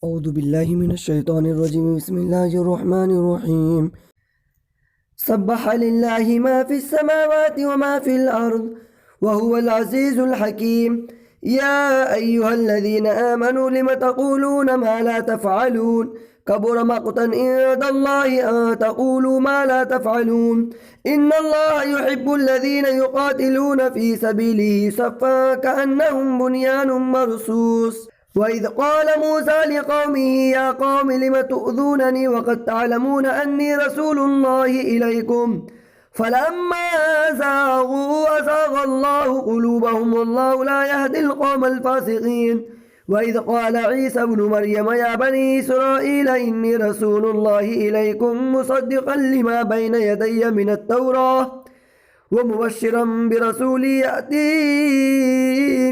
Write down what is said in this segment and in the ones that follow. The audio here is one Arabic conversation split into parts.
أعوذ بالله من الشيطان الرجيم. بسم الله الرحمن الرحيم. سبح لله ما في السماوات وما في الأرض وهو العزيز الحكيم. يا أيها الذين آمنوا لم تقولون ما لا تفعلون؟ كبر مقتا عند الله أن تقولوا ما لا تفعلون. إن الله يحب الذين يقاتلون في سبيله صفا كأنهم بنيان مرصوص. وإذ قال موسى لقومه يا قوم لم تؤذونني وقد تعلمون أني رسول الله إليكم فلما زاغوا أزاغ الله قلوبهم والله لا يهدي القوم الفاسقين. وإذ قال عيسى ابن مريم يا بني إسرائيل إني رسول الله إليكم مصدقا لما بين يدي من التوراة ومبشرا برسول يأتي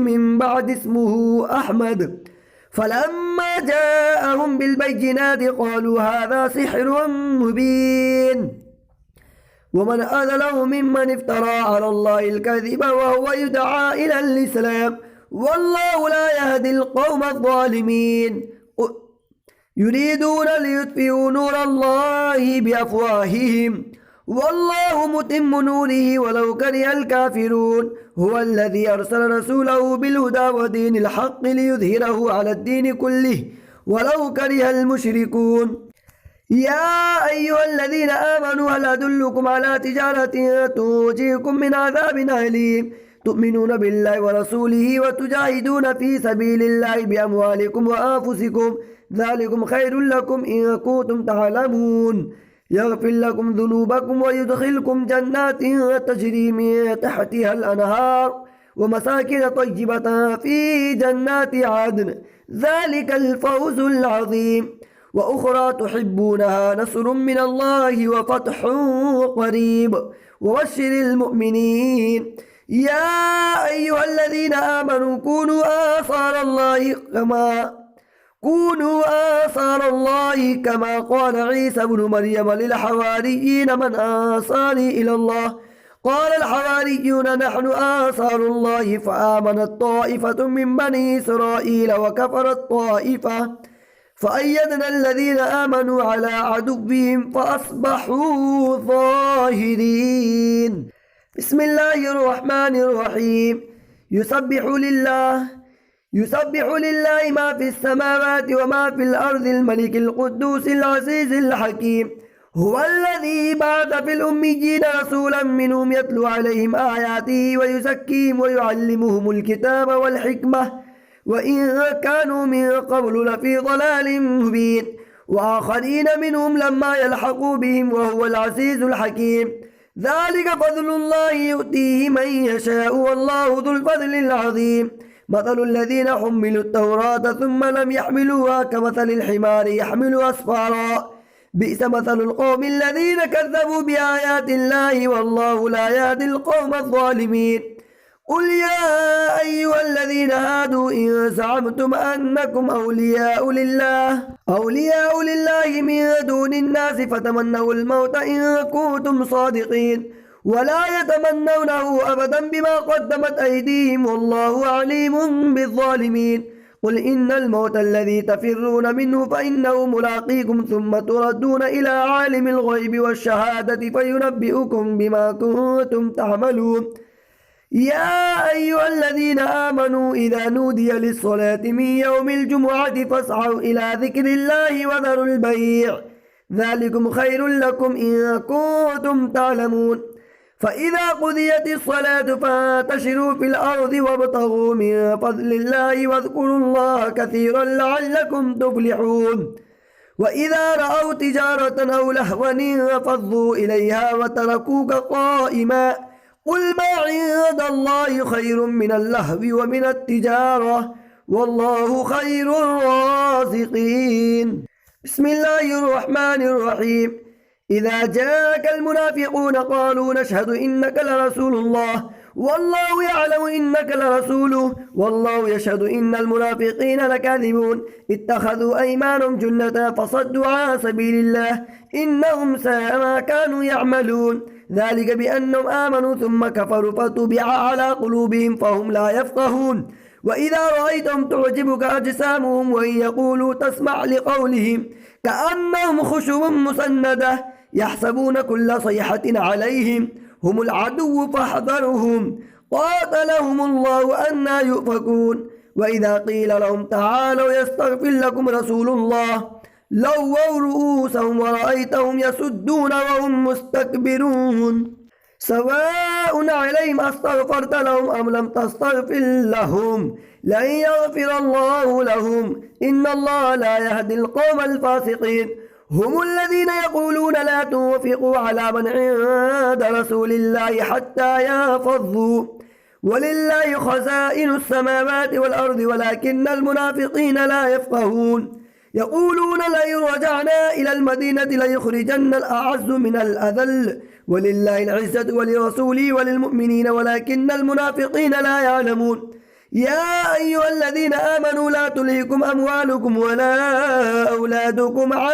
من بعد اسمه أحمد. فلما جاءهم بالبينات قالوا هذا سحر مبين. ومن أظلم ممن افترى على الله الكذب وهو يدعى إلى الإسلام والله لا يهدي القوم الظالمين. يريدون ليطفئوا نور الله بأفواههم والله متم نوره ولو كره الكافرون. هو الذي أرسل رسوله بالهدى ودين الحق ليظهره على الدين كله ولو كره المشركون. يا أيها الذين آمنوا هل أدلكم على تجارة تنجيكم من عذاب أليم؟ تؤمنون بالله ورسوله وتجاهدون في سبيل الله بأموالكم وأنفسكم ذلكم خير لكم إن كنتم تعلمون. يغفر لكم ذنوبكم ويدخلكم جنات تجري من تحتها الأنهار ومساكن طيبة في جنات عدن ذلك الفوز العظيم. وأخرى تحبونها نصر من الله وفتح قريب وبشر المؤمنين. يا أيها الذين آمنوا كونوا آثار الله كما قال عيسى بن مريم للحواريين من أنصاري إلى الله قال الحواريون نحن آثار الله فآمنت طائفة من بني إسرائيل وكفرت طائفة فأيدنا الذين آمنوا على عدوهم فأصبحوا ظاهرين. بسم الله الرحمن الرحيم. يسبح لله ما في السماوات وما في الأرض الملك القدوس العزيز الحكيم. هو الذي بعث في الأميين رسولا منهم يتلو عليهم آياته ويزكيهم ويعلمهم الكتاب والحكمة وإن كانوا من قبل لفي ضلال مبين. وآخرين منهم لما يلحقوا بهم وهو العزيز الحكيم. ذلك فضل الله يؤتيه من يشاء والله ذو الفضل العظيم. مثل الذين حملوا التوراة ثم لم يحملوها كمثل الحمار يحمل أسفارا بئس مثل القوم الذين كذبوا بآيات الله والله لا يهدي القوم الظالمين. قل يا أيها الذين هادوا إن زعمتم أنكم أولياء لله من دون الناس فتمنوا الموت إن كنتم صادقين ولا يتمنونه أبدا بما قدمت أيديهم والله عليم بالظالمين. قل إن الموت الذي تفرون منه فإنه ملاقيكم ثم تردون إلى عالم الغيب والشهادة فينبئكم بما كنتم تعملون. يا أيها الذين آمنوا إذا نودي للصلاة من يوم الجمعة فاسعوا إلى ذكر الله وذروا البيع ذلكم خير لكم إن كنتم تعلمون. فإذا قضيت الصلاة فانتشروا في الأرض وابتغوا من فضل الله واذكروا الله كثيرا لعلكم تفلحون. وإذا رأوا تجارة أو لهوا انفضوا إليها وتركوك قائما قل ما عند الله خير من اللهو ومن التجارة والله خير الرازقين. بسم الله الرحمن الرحيم. إذا جاءك المنافقون قالوا نشهد إنك لرسول الله والله يعلم إنك لرسوله والله يشهد إن المنافقين لكاذبون. اتخذوا أيمانهم جنة فصدوا عن سبيل الله إنهم ساء ما كانوا يعملون. ذلك بأنهم آمنوا ثم كفروا فطبع على قلوبهم فهم لا يفقهون. وإذا رأيتهم تعجبك أجسامهم وإن يقولوا تسمع لقولهم كأنهم خشب مسندة يحسبون كل صيحة عليهم هم العدو فاحذرهم قاتلهم الله أنى يؤفكون وإذا قيل لهم تعالوا يستغفر لكم رسول الله لووا رؤوسهم ورأيتهم يسدون وهم مستكبرون سواء عليهم أستغفرت لهم أم لم تستغفر لهم لن يغفر الله لهم إن الله لا يهدي القوم الفاسقين هم الذين يقولون لا تنفقوا على من عند رسول الله حتى ينفضوا ولله خزائن السماوات والأرض ولكن المنافقين لا يفقهون يقولون لئن رجعنا إلى المدينة ليخرجن الأعز من الأذل ولله العزة ولرسوله وللمؤمنين ولكن المنافقين لا يعلمون يا أيها الذين آمنوا لا تلهكم أموالكم ولا أولادكم عن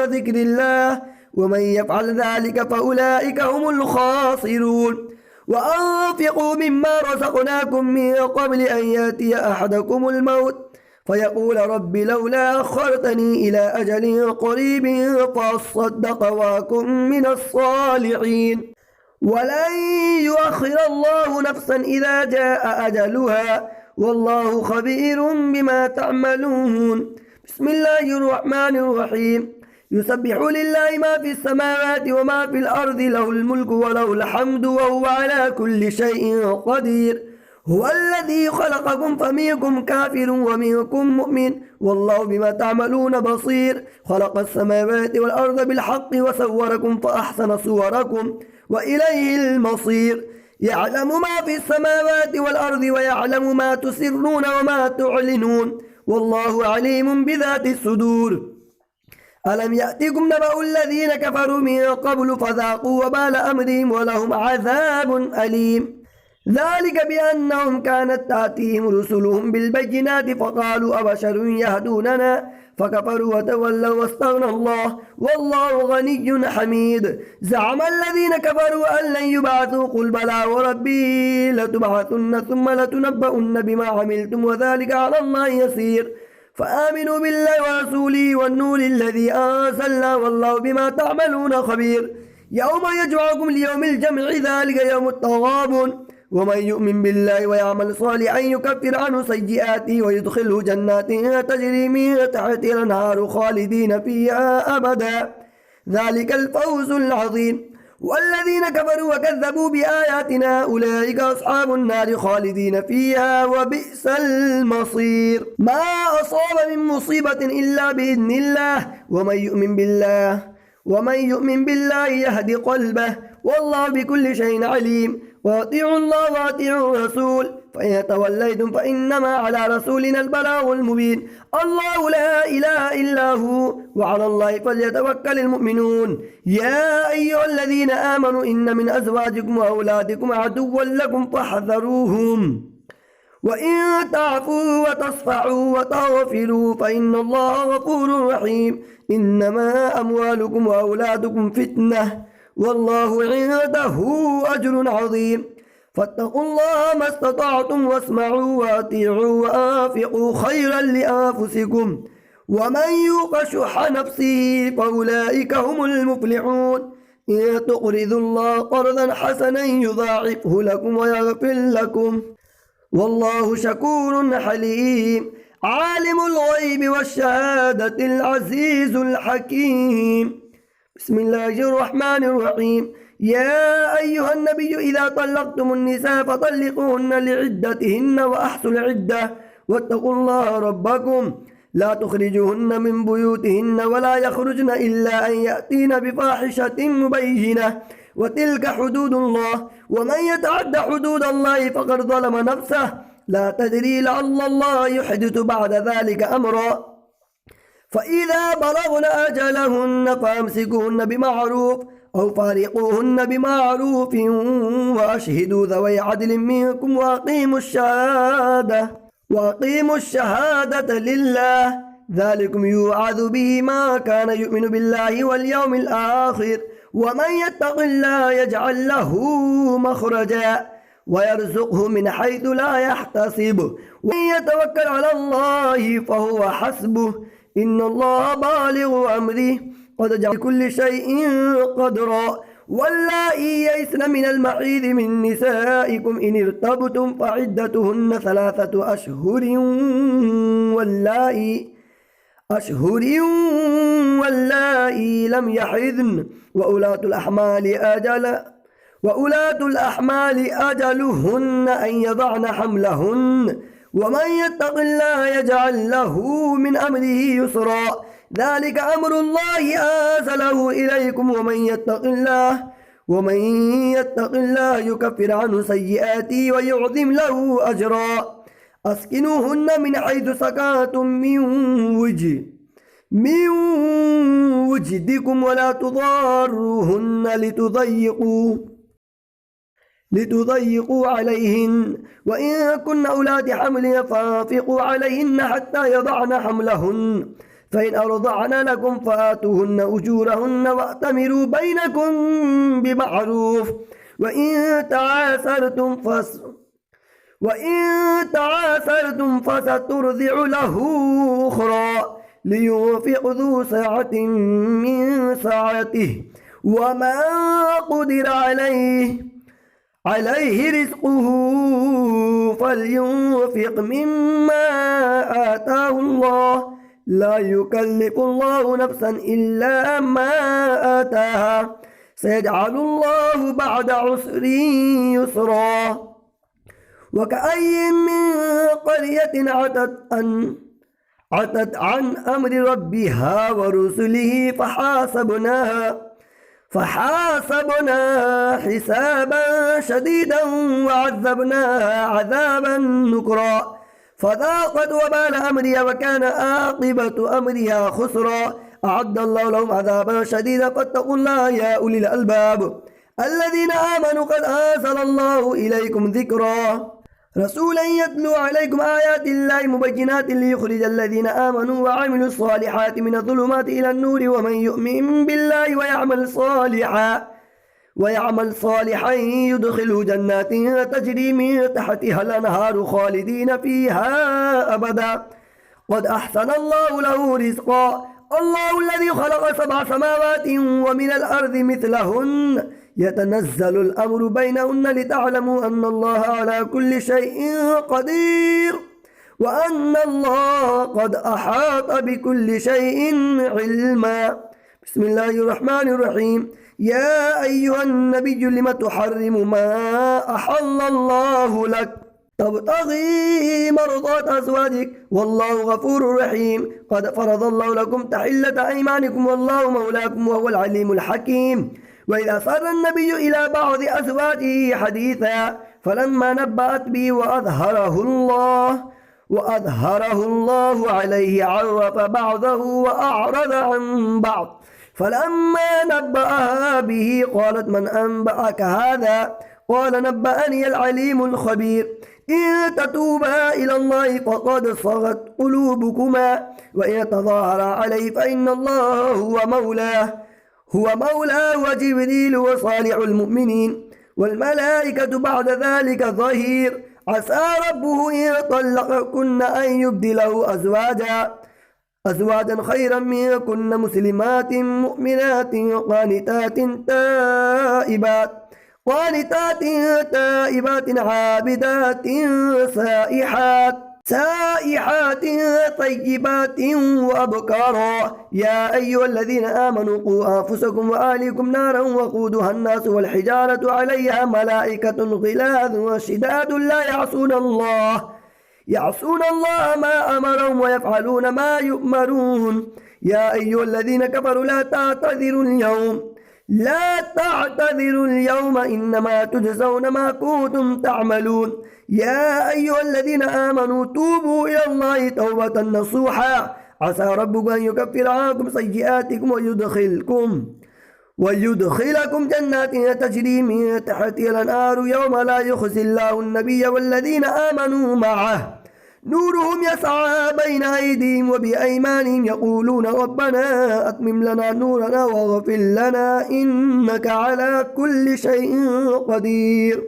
ذكر الله ومن يفعل ذلك فأولئك هم الخاسرون وأنفقوا مما رزقناكم من قبل أن يأتي أحدكم الموت فيقول رب لولا أخرتني إلى أجل قريب فأصدق وأكن من الصالحين ولن يؤخر الله نفسا إذا جاء أجلها والله خبير بما تعملون بسم الله الرحمن الرحيم يسبح لله ما في السماوات وما في الأرض له الملك وله الحمد وهو على كل شيء قدير هو الذي خلقكم فمنكم كافر ومنكم مؤمن والله بما تعملون بصير خلق السماوات والأرض بالحق وصوركم فأحسن صوركم وإليه المصير يعلم ما في السماوات والأرض ويعلم ما تسرون وما تعلنون والله عليم بذات الصدور ألم يأتكم نبأ الذين كفروا من قبل فذاقوا وبال أمرهم ولهم عذاب أليم ذلك بأنهم كانت تأتيهم رسلهم بالبينات فقالوا أبشر يهدوننا فكفروا وتولوا واستغنى الله والله غني حميد زعم الذين كفروا أن لن يبعثوا قل بلى وربي لتبعثن ثم لتنبؤن بما عملتم وذلك على الله يسير فآمنوا بالله ورسوله والنور الذي أنزلنا والله بما تعملون خبير يوم يجمعكم ليوم الجمع ذلك يوم التغابن ومن يؤمن بالله ويعمل صالحا يكفر عنه سيئاته ويدخله جنات تجري من تحتها الأنهار خالدين فيها أبدا ذلك الفوز العظيم والذين كفروا وكذبوا بآياتنا أولئك أصحاب النار خالدين فيها وبئس المصير ما أصاب من مصيبة إلا بإذن الله ومن يؤمن بالله يهدي قلبه والله بكل شيء عليم وأطيعوا الله وأطيعوا الرسول فإن توليتم فإنما على رسولنا البلاغ المبين الله لا إله إلا هو وعلى الله فليتوكل المؤمنون يا أيها الذين آمنوا إن من أزواجكم وأولادكم عدوا لكم فاحذروهم وإن تعفوا وتصفحوا وتغفروا فإن الله غفور رحيم إنما أموالكم وأولادكم فتنة والله عنده أجر عظيم فاتقوا الله ما استطعتم واسمعوا وأطيعوا وأنفقوا خيرا لأنفسكم ومن يوق شح نفسه فأولئك هم المفلحون إن تقرضوا الله قرضا حسنا يضاعفه لكم ويغفر لكم والله شكور حليم عالم الغيب والشهادة العزيز الحكيم بسم الله الرحمن الرحيم يا أيها النبي إذا طلقتم النساء فطلقوهن لعدتهن وأحصوا العدة واتقوا الله ربكم لا تخرجوهن من بيوتهن ولا يخرجن إلا أن يأتين بفاحشة مبينة وتلك حدود الله ومن يتعد حدود الله فقد ظلم نفسه لا تدري لعل الله يحدث بعد ذلك أمرا فإذا بلغن أجلهن فأمسكوهن بمعروف أو فارقوهن بمعروف وأشهدوا ذوي عدل منكم وأقيموا الشهادة لله ذلكم يوعظ به ما كان يؤمن بالله واليوم الآخر ومن يتق الله يجعل له مخرجا ويرزقه من حيث لا يحتسب ومن يتوكل على الله فهو حسبه إن الله بالغ أمره قد جعل كل شيء قدرا واللائي يئسن من المحيض من نسائكم إن ارتبتم فعدتهن 3 أشهر واللائي لم يحضن وأولاة الأحمال أجلهن أن يضعن حملهن ومن يتق الله يجعل له من أمره يسرا ذلك أمر الله أنزله إليكم ومن يتق الله يكفر عنه سيئاته ويعظم له أجرا أسكنوهن من حيث سكنتم من وجدكم ولا تضاروهن لتضيقوا عليهن وإن كن أولاد حمل فانفقوا عليهن حتى يضعن حملهن فإن أرضعن لكم فآتوهن أجورهن وأتمروا بينكم بمعروف وإن تعاسرتم فسترضع له أخرى لينفق ذو سعة من سعته وما قدر عليه رزقه فلينفق مما آتاه الله لا يكلف الله نفسا إلا ما آتاها سيجعل الله بعد عسر يسرا وكأي من قرية عتت عن أمر ربها ورسله فحاسبناها حسابا شديدا وعذبناها عذابا نكرا فذاقت وبال أمرها وكان عاقبة أمرها خسرا أعد الله لهم عذابا شديدا فاتقوا الله يا أولي الألباب الذين آمنوا قد أنزل الله إليكم ذكرا رسولا يتلو عليكم آيات الله مبينات ليخرج الذين آمنوا وعملوا الصالحات من الظلمات إلى النور ومن يؤمن بالله ويعمل صالحا يدخله جنات تجري من تحتها الأنهار خالدين فيها أبدا قد أحسن الله له رزقا الله الذي خلق 7 سماوات ومن الأرض مثلهن يتنزل الأمر بينهن لتعلموا أن الله على كل شيء قدير وأن الله قد أحاط بكل شيء علما بسم الله الرحمن الرحيم يا أيها النبي لم تحرم ما أحل الله لك تبتغي مرضات أزواجك والله غفور رحيم قد فرض الله لكم تحلة أيمانكم والله مولاكم وهو العليم الحكيم وإذا سر النبي إلى بعض أزواجه حديثا فلما نبأت به وأظهره الله عليه عرف بعضه وأعرض عن بعض فلما نبأها به قالت من أنبأك هذا قال نبأني العليم الخبير إن تتوبا إلى الله فقد صغت قلوبكما وإن تظاهرا عليه فإن الله هو مولاه وجبريل وصالح المؤمنين والملائكة بعد ذلك ظهير عسى ربه إن طلقكن أن يبدله أزواجا خيرا منكن مسلمات مؤمنات قانتات تائبات عابدات سائحات طيبات وأبكارا يا أيها الذين آمنوا قوا أنفسكم وأهليكم نارا وقودها الناس والحجارة عليها ملائكة غلاظ شداد لا يعصون الله ما أمرهم ويفعلون ما يؤمرون يا أيها الذين كفروا لا تعتذروا اليوم إنما تجزون ما كنتم تعملون يا أيها الذين آمنوا توبوا إلى الله توبة نصوحا عسى ربكم أن يكفر عنكم سيئاتكم ويدخلكم جنات تجري من تحتها الأنهار يوم لا يخزي الله النبي والذين آمنوا معه نورهم يسعى بين أيديهم وبأيمانهم يقولون ربنا أتمم لنا نورنا واغفر لنا إنك على كل شيء قدير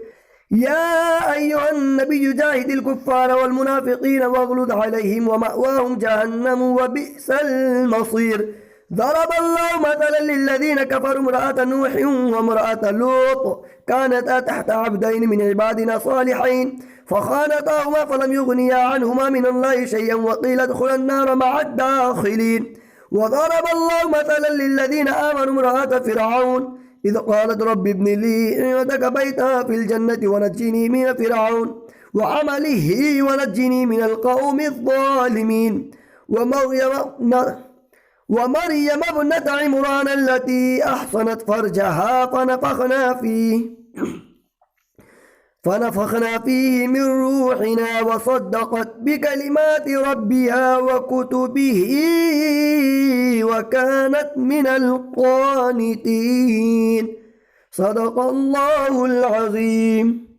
يا أيها النبي جاهد الكفار والمنافقين واغلظ عليهم ومأواهم جهنم وبئس المصير. ضرب الله مثلا للذين كفروا امرأة نوح وامرأة لوط كانتا تحت عبدين من عبادنا صالحين فخانتاهما فلم يغنيا عنهما من الله شيئا وقيل ادخلا النار مع الداخلين. وضرب الله مثلا للذين آمنوا امرأة فرعون إذ قالت رب ابن لي عندك بيتا في الجنة ونجني من فرعون وعمله ونجني من القوم الظالمين. ومريم ابنة عمران التي أحصنت فرجها فنفخنا فيه من روحنا وصدقت بكلمات ربها وكتبه وكانت من القانتين. صدق الله العظيم.